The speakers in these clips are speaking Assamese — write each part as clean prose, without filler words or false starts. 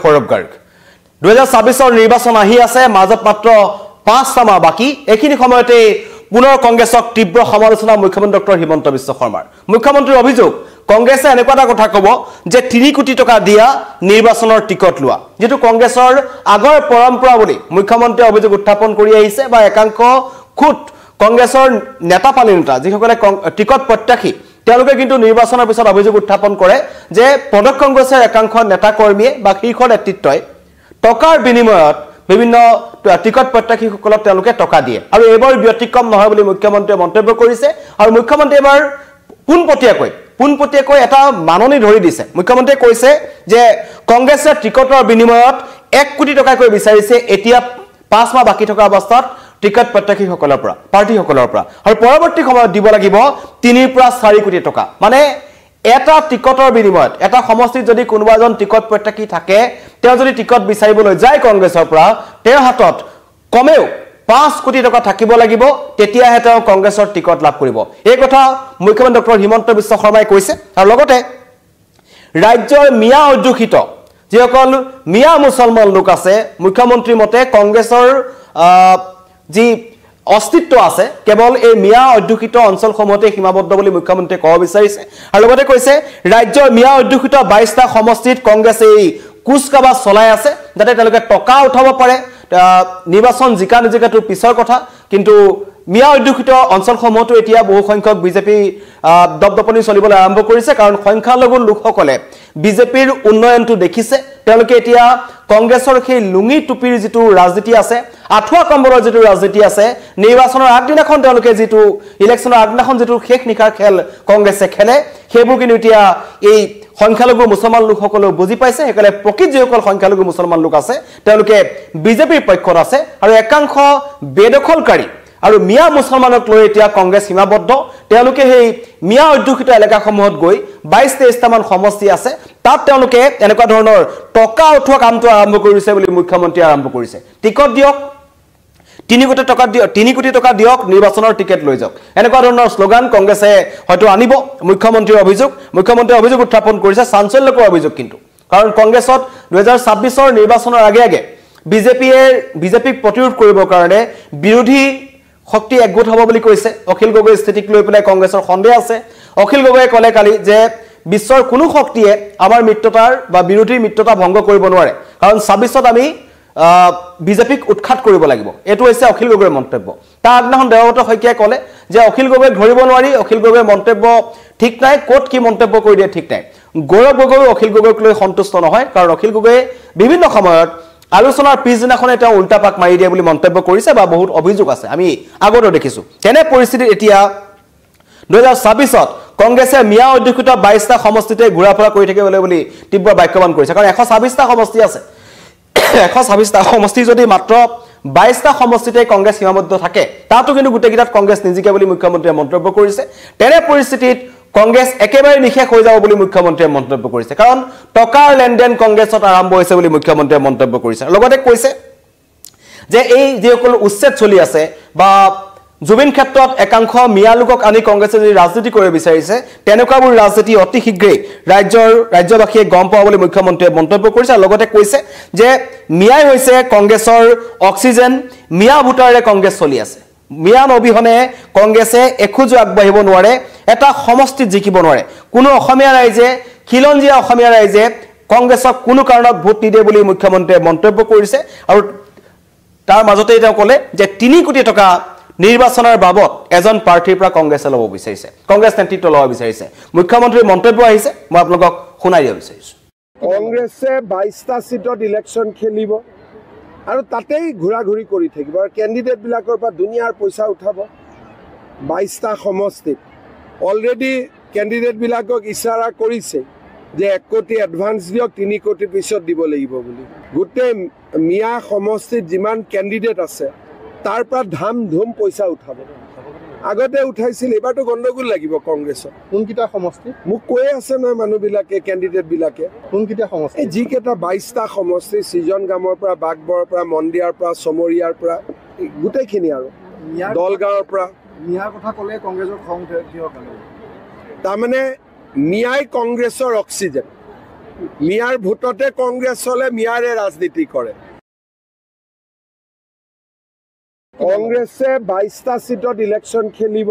সৌৰভ গাৰ্গ 2024 নিৰ্বাচন আহি আছে মাজত মাত্ৰ 5টা মাহ বাকি এখিনি সময়তে পুনৰ কংগ্ৰেছক তীব্ৰ সমালোচনা মুখ্যমন্ত্ৰী ডক্টৰ হিমন্ত বিশ্ব শৰ্মাৰ মুখ্যমন্ত্ৰীৰ অভিযোগ কংগ্ৰেছে এনেকুৱা কথা ক'ব যে 3 কোটি টকা দিয়া নিৰ্বাচনৰ টিকট লোৱা যেটো কংগ্ৰেছৰ আগৰ পৰম্পৰা বুলি মুখ্যমন্ত্ৰীয়ে অভিযোগ উত্থাপন কৰি আহিছে বা একাংশ খুট কংগ্ৰেছৰ নেতা পালিনতা যিসকলে টিকট প্ৰত্যাশী তেওঁলোকে কিন্তু নিৰ্বাচনৰ পিছত অভিযোগ উত্থাপন কৰে যে প্ৰদেশ কংগ্ৰেছৰ একাংশ নেতা কৰ্মীয়ে বা শীৰ্ষ নেতৃত্বই টকাৰ বিনিময়ত বিভিন্ন টিকট প্ৰত্যাশীসকলক তেওঁলোকে টকা দিয়ে আৰু এবাৰ ব্যতিক্ৰম নহয় বুলি মুখ্যমন্ত্ৰীয়ে মন্তব্য কৰিছে আৰু মুখ্যমন্ত্ৰীয়ে এবাৰ পোনপটীয়াকৈ এটা মাননি ধৰি দিছে মুখ্যমন্ত্ৰীয়ে কৈছে যে কংগ্ৰেছে টিকটৰ বিনিময়ত 1 কোটি টকাকৈ বিচাৰিছে এতিয়া 5 মাহ বাকি থকা অৱস্থাত টিকট প্ৰত্যাশীসকলৰ পৰা পাৰ্টিসকলৰ পৰা আৰু পৰৱৰ্তী সময়ত দিব লাগিব 3 পৰা 4 কোটি টকা মানে এটা টিকটৰ বিনিময়ত এটা সমষ্টিত যদি কোনোবা এজন টিকট প্ৰত্যাশী থাকে তেওঁ যদি টিকট বিচাৰিবলৈ যায় কংগ্ৰেছৰ পৰা তেওঁৰ হাতত কমেও 5 কোটি টকা থাকিব লাগিব তেতিয়াহে তেওঁ কংগ্ৰেছৰ টিকট লাভ কৰিব এই কথা মুখ্যমন্ত্ৰী ডক্টৰ হিমন্ত বিশ্ব শৰ্মাই কৈছে আৰু লগতে ৰাজ্যৰ মিয়া অধ্যুষিত যিসকল মিয়া মুছলমান লোক আছে মুখ্যমন্ত্ৰী মতে কংগ্ৰেছৰ যি অস্তিত্ব আছে কেৱল এই মিয়া অধ্যুষিত অঞ্চলসমূহতে সীমাবদ্ধ বুলি মুখ্যমন্ত্ৰীয়ে ক'ব বিচাৰিছে আৰু লগতে কৈছে ৰাজ্যৰ মিয়া অধ্যুষিত 22টা সমষ্টিত কংগ্ৰেছে এই কুচকাবা চলাই আছে যাতে তেওঁলোকে টকা উঠাব পাৰে নিৰ্বাচন জিকা নিজিকাটো পিছৰ কথা কিন্তু মিয়া অধ্যুষিত অঞ্চলসমূহতো এতিয়া বহু সংখ্যক বিজেপি দপদপনি চলিবলৈ আৰম্ভ কৰিছে কাৰণ সংখ্যালঘু লোকসকলে বিজেপিৰ উন্নয়নটো দেখিছে তেওঁলোকে এতিয়া কংগ্ৰেছৰ সেই লুঙি টুপিৰ যিটো ৰাজনীতি আছে আঠুৱা কম্বলৰ যিটো ৰাজনীতি আছে নিৰ্বাচনৰ আগদিনাখন তেওঁলোকে যিটো ইলেকশ্যনৰ আগদিনাখন যিটো শেষ নিশাৰ খেল কংগ্ৰেছে খেলে সেইবোৰ কিন্তু এতিয়া এই সংখ্যালঘু মুছলমান লোকসকলে বুজি পাইছে হেকলে প্ৰকৃত যিসকল সংখ্যালঘু মুছলমান লোক আছে তেওঁলোকে বিজেপিৰ পক্ষত আছে আৰু একাংশ বেদখলকাৰী আৰু মিয়া মুছলমানক লৈ এতিয়া কংগ্ৰেছ সীমাবদ্ধ তেওঁলোকে সেই মিয়া অধ্যুষিত এলেকাসমূহত গৈ 22-23টা মান সমষ্টি আছে তাত তেওঁলোকে এনেকুৱা ধৰণৰ টকা উঠোৱা কামটো আৰম্ভ কৰিছে বুলি মুখ্যমন্ত্ৰী আৰম্ভ কৰিছে টিকট দিয়ক 3 কোটি টকা দিয়ক নিৰ্বাচনৰ টিকেট লৈ যাওক এনেকুৱা ধৰণৰ শ্লোগান কংগ্ৰেছে হয়তো আনিব মুখ্যমন্ত্ৰীৰ অভিযোগ উত্থাপন কৰিছে চাঞ্চল্যকৰ অভিযোগ কিন্তু কাৰণ কংগ্ৰেছত 2026 নিৰ্বাচনৰ আগে বিজেপিক প্ৰতিৰোধ কৰিবৰ কাৰণে বিৰোধী শক্তি একগোট হ'ব বুলি কৈছে অখিল গগৈ স্থিতিক লৈ পেলাই কংগ্ৰেছৰ সন্দেহ আছে অখিল গগৈয়ে ক'লে কালি যে বিশ্বৰ কোনো শক্তিয়ে আমাৰ মিত্ৰতাৰ বা বিৰোধীৰ মিত্ৰতা ভংগ কৰিব নোৱাৰে কাৰণ 26ত আমি বিজেপিক উৎখাত কৰিব লাগিব এটো হৈছে অখিল গগৈৰ মন্তব্য তাৰ আগদিনাখন দেৱব্ৰত শইকীয়াই ক'লে যে অখিল গগৈক ধৰিব নোৱাৰি অখিল গগৈৰ মন্তব্য ঠিক নাই কোট কি মন্তব্য কৰি দিয়ে ঠিক নাই গৌৰৱ গগৈ অখিল গগৈক লৈ সন্তুষ্ট নহয় কাৰণ অখিল গগৈয়ে বিভিন্ন সময়ত আলোচনাৰ পিছদিনাখনে তেওঁ উল্টা পাক মাৰি দিয়ে বুলি মন্তব্য কৰিছে বা বহুত অভিযোগ আছে আমি আগতে দেখিছো তেনে পৰিস্থিতি এতিয়া 2026ত কংগ্ৰেছে মিয়া অধ্যুষিত 22টা সমষ্টিতে ঘূৰা-ফুৰা কৰি থাকিবলৈ বুলি তীব্ৰ বাক্যবান কৰিছে কাৰণ 126টা সমষ্টি আছে 126টা সমষ্টি যদি মাত্ৰ 22টা সমষ্টিতে কংগ্ৰেছ সীমাবদ্ধ থাকে তাতো কিন্তু গুটেকিটাত কংগ্ৰেছ নিজিকে বুলি মুখ্যমন্ত্ৰীয়ে মন্তব্য কৰিছে তেনে পৰিস্থিতিত কংগ্ৰেছ একেবাৰে নিখেক হৈ যাব বুলি মুখ্যমন্ত্ৰীয়ে মন্তব্য কৰিছে কাৰণ টকাৰ লেনদেন কংগ্ৰেছত আৰম্ভ হৈছে বুলি মুখ্যমন্ত্ৰীয়ে মন্তব্য কৰিছে লগতে কৈছে যে এই যিসকল উচ্ছেদ চলি আছে বা জুবিন ক্ষেত্ৰত একাংশ মিয়া লোকক আনি কংগ্ৰেছে যদি ৰাজনীতি কৰিব বিচাৰিছে তেনেকুৱাবোৰ ৰাজনীতি অতি শীঘ্ৰেই ৰাজ্যবাসীয়ে গম পাব বুলি মুখ্যমন্ত্ৰীয়ে মন্তব্য কৰিছে লগতে কৈছে যে মিয়াই হৈছে কংগ্ৰেছৰ অক্সিজেন মিয়া ভোটাৰে কংগ্ৰেছ চলি আছে মিয়া অবিহনে কংগ্ৰেছে এখোজো আগবাঢ়িব নোৱাৰে এটা সমষ্টিত জিকিব নোৱাৰে কোনো অসমীয়া ৰাইজে খিলঞ্জীয়া অসমীয়া ৰাইজে কংগ্ৰেছক কোনো কাৰণত ভোট নিদিয়ে বুলি মুখ্যমন্ত্ৰীয়ে মন্তব্য কৰিছে আৰু তাৰ মাজতে তেওঁ ক'লে যে 3 কোটি টকা নিৰ্বাচনৰ বাবদ এজন প্ৰাৰ্থীৰ পৰা কংগ্ৰেছে ল'ব বিচাৰিছে কংগ্ৰেছ নেতৃত্ব ল'ব বিচাৰিছে মুখ্যমন্ত্ৰীৰ মন্তব্য আহিছে মই আপোনালোকক শুনাই দিব বিচাৰিছো কংগ্ৰেছে 22টা সিটত ইলেকশ্যন খেলিব আৰু তাতেই ঘূৰা-ঘূৰি কৰি থাকিব আৰু কেণ্ডিডেট বিলাকৰ পৰা দুনিয়াৰ পইচা উঠাব 22টা সমষ্টিত অলৰেডি কেণ্ডিডেট বিলাকক ইশাৰা কৰিছে যে 1 কোটি এডভান্স দিয়ক 3 কোটি পিছত দিব লাগিব বুলি গোটেই মিয়া সমষ্টিত যিমান কেণ্ডিডেট আছে তাৰ পৰা ধাম ধুম পইচা উঠাব আগতে উঠাইছিল এবাৰটো গণ্ডগোল লাগিব কংগ্ৰেছৰ কোনকিটা সমষ্টি মোক কৈ আছে নহয় মানুহবিলাকে কেণ্ডিডেট বিলাকে কোনকিটা সমষ্টি এই যিকেইটা 22টা সমষ্টি সিজন গামৰ পৰা বাগবৰ পৰা মন্দিয়াৰ পৰা সমৰিয়াৰ পৰা গোটেইখিনি আৰু দলগাঁৱৰ পৰা মিয়াৰ কথা ক'লে কংগ্ৰেছৰ খং উঠে কিহৰ কাৰণে তাৰমানে মিয়াই কংগ্ৰেছৰ অক্সিজেন মিয়াৰ ভোটতে কংগ্ৰেছ চলে, মিয়াৰে ৰাজনীতি কৰে। কংগ্ৰেছে 22টা সিটত ইলেকশ্যন খেলিব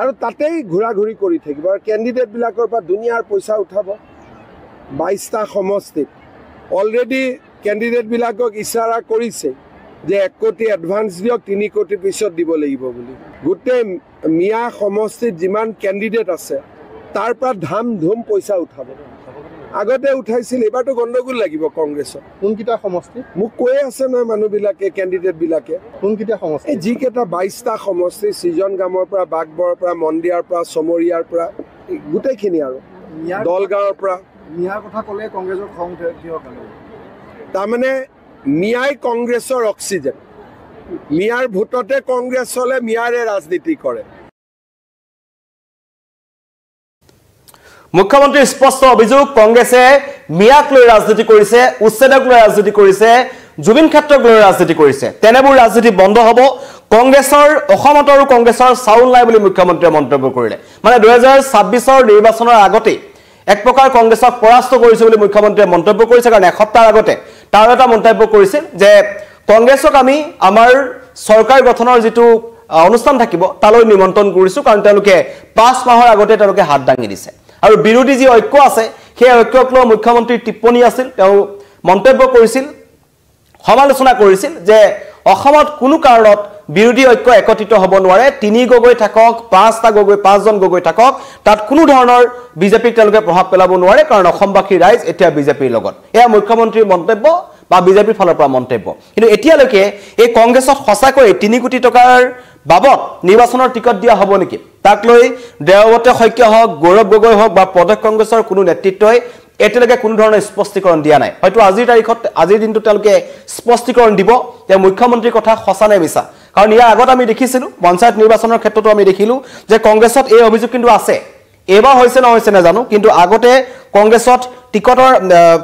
আৰু তাতেই ঘূৰা ঘূৰি কৰি থাকিব আৰু কেণ্ডিডেটবিলাকৰ পৰা দুনিয়াৰ পইচা উঠাব। 22টা সমষ্টিত অলৰেডি কেণ্ডিডেটবিলাকক ইচাৰা কৰিছে যে 1 কোটি এডভান্স দিয়ক, 3 কোটি পিছত দিব লাগিব বুলি। গোটেই মিয়া সমষ্টিত যিমান কেণ্ডিডেট আছে তাৰ পৰা ধাম ধুম পইচা উঠাব। আগতে উঠাইছিল, এবাৰতো গণ্ডগোল লাগিব কংগ্ৰেছৰ। কোনকেইটা সমষ্টি মোক কৈ আছে নহয় মানুহবিলাকে, কেণ্ডিডেটবিলাকে। কোনকেইটা সমষ্টি? এই যিকেইটা 22টা সমষ্টি, সৃজনগামৰ পৰা, বাগবৰ পৰা, মন্দিয়াৰ পৰা, চমৰীয়াৰ পৰা, গোটেইখিনি আৰু দলগাঁৱৰ পৰা। মিয়াৰ কথা ক'লে কংগ্ৰেছৰ খং উঠে, কিহৰ কাৰণে? তাৰমানে মিয়াই কংগ্ৰেছৰ অক্সিজেন। মিয়াৰ ভোটতে কংগ্ৰেছ চলে, মিয়াৰে ৰাজনীতি কৰে। মুখ্যমন্ত্ৰীৰ স্পষ্ট অভিযোগ, কংগ্ৰেছে মিয়াক লৈ ৰাজনীতি কৰিছে, উচ্ছেদক লৈ ৰাজনীতি কৰিছে, জুবিন ক্ষেত্ৰক লৈ ৰাজনীতি কৰিছে। তেনেবোৰ ৰাজনীতি বন্ধ হ'ব। কংগ্ৰেছৰ অসমত আৰু কংগ্ৰেছৰ চাউল নাই বুলি মুখ্যমন্ত্ৰীয়ে মন্তব্য কৰিলে। মানে 2026ৰ নিৰ্বাচনৰ আগতেই এক প্ৰকাৰ কংগ্ৰেছক পৰাস্ত কৰিছে বুলি মুখ্যমন্ত্ৰীয়ে মন্তব্য কৰিছে। কাৰণ এসপ্তাহৰ আগতে তাৰ এটা মন্তব্য কৰিছিল যে কংগ্ৰেছক আমি আমাৰ চৰকাৰ গঠনৰ যিটো অনুষ্ঠান থাকিব তালৈ নিমন্ত্ৰণ কৰিছোঁ, কাৰণ তেওঁলোকে 5 মাহৰ আগতে তেওঁলোকে হাত দাঙি দিছে। আৰু বিৰোধী যি ঐক্য আছে সেই ঐক্যক লৈ মুখ্যমন্ত্ৰীৰ টিপ্পনী আছিল। তেওঁ মন্তব্য কৰিছিল, সমালোচনা কৰিছিল যে অসমত কোনো কাৰণত বিৰোধী ঐক্য একত্ৰিত হ'ব নোৱাৰে। 3 গগৈ থাকক, 5জন গগৈ থাকক, তাত কোনো ধৰণৰ বিজেপিক তেওঁলোকে প্ৰভাৱ পেলাব নোৱাৰে, কাৰণ অসমবাসীৰ ৰাইজ এতিয়া বিজেপিৰ লগত। এয়া মুখ্যমন্ত্ৰীৰ মন্তব্য বা বিজেপিৰ ফালৰ পৰা মন্তব্য। কিন্তু এতিয়ালৈকে এই কংগ্ৰেছত সঁচাকৈ 3 কোটি টকাৰ বাবদ নিৰ্বাচনৰ টিকট দিয়া হ'ব নেকি, তাক লৈ দেৱব্ৰত শইকীয়া হওক, গৌৰৱ গগৈ হওক বা প্ৰদেশ কংগ্ৰেছৰ কোনো নেতৃত্বই এতিয়ালৈকে কোনো ধৰণৰ স্পষ্টীকৰণ দিয়া নাই। হয়তো আজিৰ দিনটোত তেওঁলোকে স্পষ্টীকৰণ দিব যে মুখ্যমন্ত্ৰীৰ কথা সঁচা নে মিছা। কাৰণ ইয়াৰ আগত আমি দেখিছিলোঁ, পঞ্চায়ত নিৰ্বাচনৰ ক্ষেত্ৰতো আমি দেখিলোঁ যে কংগ্ৰেছত এই অভিযোগ কিন্তু আছে। এইবাৰ হৈছে নহৈছে নাজানো, কিন্তু আগতে কংগ্ৰেছত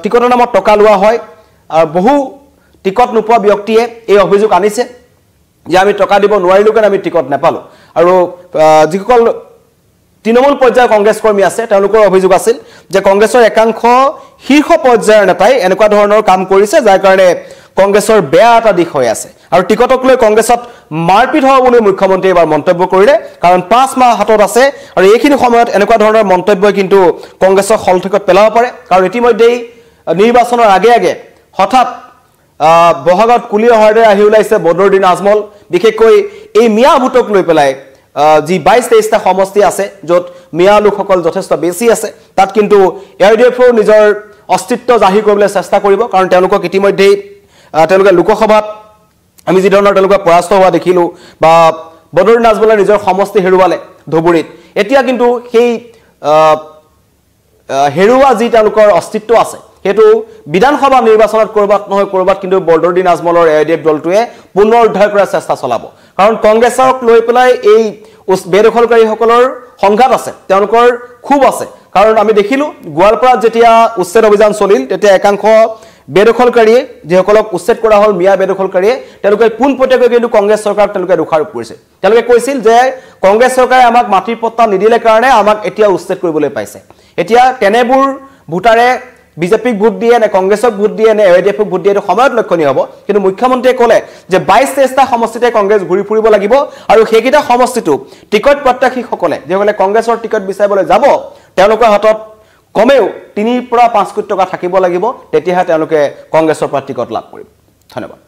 টিকটৰ নামত টকা লোৱা হয়। বহু টিকট নোপোৱা ব্যক্তিয়ে এই অভিযোগ আনিছে যে আমি টকা দিব নোৱাৰিলোঁ কাৰণে আমি টিকট নাপালোঁ। আৰু যিসকল তৃণমূল পৰ্যায়ৰ কংগ্ৰেছ কৰ্মী আছে তেওঁলোকৰ অভিযোগ আছিল যে কংগ্ৰেছৰ একাংশ শীৰ্ষ পৰ্যায়ৰ নেতাই এনেকুৱা ধৰণৰ কাম কৰিছে, যাৰ কাৰণে কংগ্ৰেছৰ বেয়া এটা দিশ হৈ আছে। আৰু টিকটক লৈ কংগ্ৰেছত মাৰপিট হ'ব বুলি মুখ্যমন্ত্ৰীয়ে এবাৰ মন্তব্য কৰিলে, কাৰণ 5 মাহ হাতত আছে। আৰু এইখিনি সময়ত এনেকুৱা ধৰণৰ মন্তব্যই কিন্তু কংগ্ৰেছক সলঠিকত পেলাব পাৰে। কাৰণ ইতিমধ্যেই নিৰ্বাচনৰ আগে আগে হঠাৎ বহাগত কুলি অহাৰ দৰে আহি ওলাইছে বদৰুদ্দিন আজমল। বিশেষকৈ এই মিয়া ভোটক লৈ পেলাই যি 22-23টা সমষ্টি আছে য'ত মিয়া লোকসকল যথেষ্ট বেছি আছে, তাত কিন্তু AIDFও নিজৰ অস্তিত্ব জাহিৰ কৰিবলৈ চেষ্টা কৰিব। কাৰণ তেওঁলোকক ইতিমধ্যেই তেওঁলোকে লোকসভাত আমি যি ধৰণৰ তেওঁলোকে পৰাস্ত হোৱা দেখিলোঁ, বা বদৰুদ্দিন আজমলে নিজৰ সমষ্টি হেৰুৱালে ধুবুৰীত। এতিয়া কিন্তু সেই হেৰুৱা যি তেওঁলোকৰ অস্তিত্ব আছে সেইটো বিধানসভা নিৰ্বাচনত ক'ৰবাত নহয় ক'ৰবাত কিন্তু বদৰুদ্দিন আজমলৰ AIDF দলটোৱে পুনৰ উদ্ধাৰ কৰাৰ চেষ্টা চলাব। কাৰণ কংগ্ৰেছক লৈ পেলাই এই বেদখলকাৰীসকলৰ সংঘাত আছে, তেওঁলোকৰ ক্ষোভ আছে। কাৰণ আমি দেখিলোঁ গোৱালপাৰাত যেতিয়া উচ্ছেদ অভিযান চলিল, তেতিয়া একাংশ বেদখলকাৰীয়ে, যিসকলক উচ্ছেদ কৰা হ'ল মিয়া বেদখলকাৰীয়ে, তেওঁলোকে পোনপটীয়াকৈ কিন্তু কংগ্ৰেছ চৰকাৰক তেওঁলোকে দোষাৰোপ কৰিছিল। তেওঁলোকে কৈছিল যে কংগ্ৰেছ চৰকাৰে আমাক মাটিৰ পট্টা নিদিলে কাৰণে আমাক এতিয়া উচ্ছেদ কৰিবলৈ পাইছে। এতিয়া তেনেবোৰ ভোটাৰে বিজেপিক ভোট দিয়ে নে কংগ্ৰেছক ভোট দিয়ে নে AIDFক ভোট দিয়ে, এইটো সময়ত লক্ষণীয় হ'ব। কিন্তু মুখ্যমন্ত্ৰীয়ে ক'লে যে 22-23টা সমষ্টিতে কংগ্ৰেছ ঘূৰি ফুৰিব লাগিব, আৰু সেইকেইটা সমষ্টিটো টিকট প্ৰত্যাশীসকলে যিসকলে কংগ্ৰেছৰ টিকট বিচাৰিবলৈ যাব তেওঁলোকৰ হাতত কমেও 3 পৰা 5 কোটি টকা থাকিব লাগিব, তেতিয়াহে তেওঁলোকে কংগ্ৰেছৰ পৰা টিকট লাভ কৰিব। ধন্যবাদ।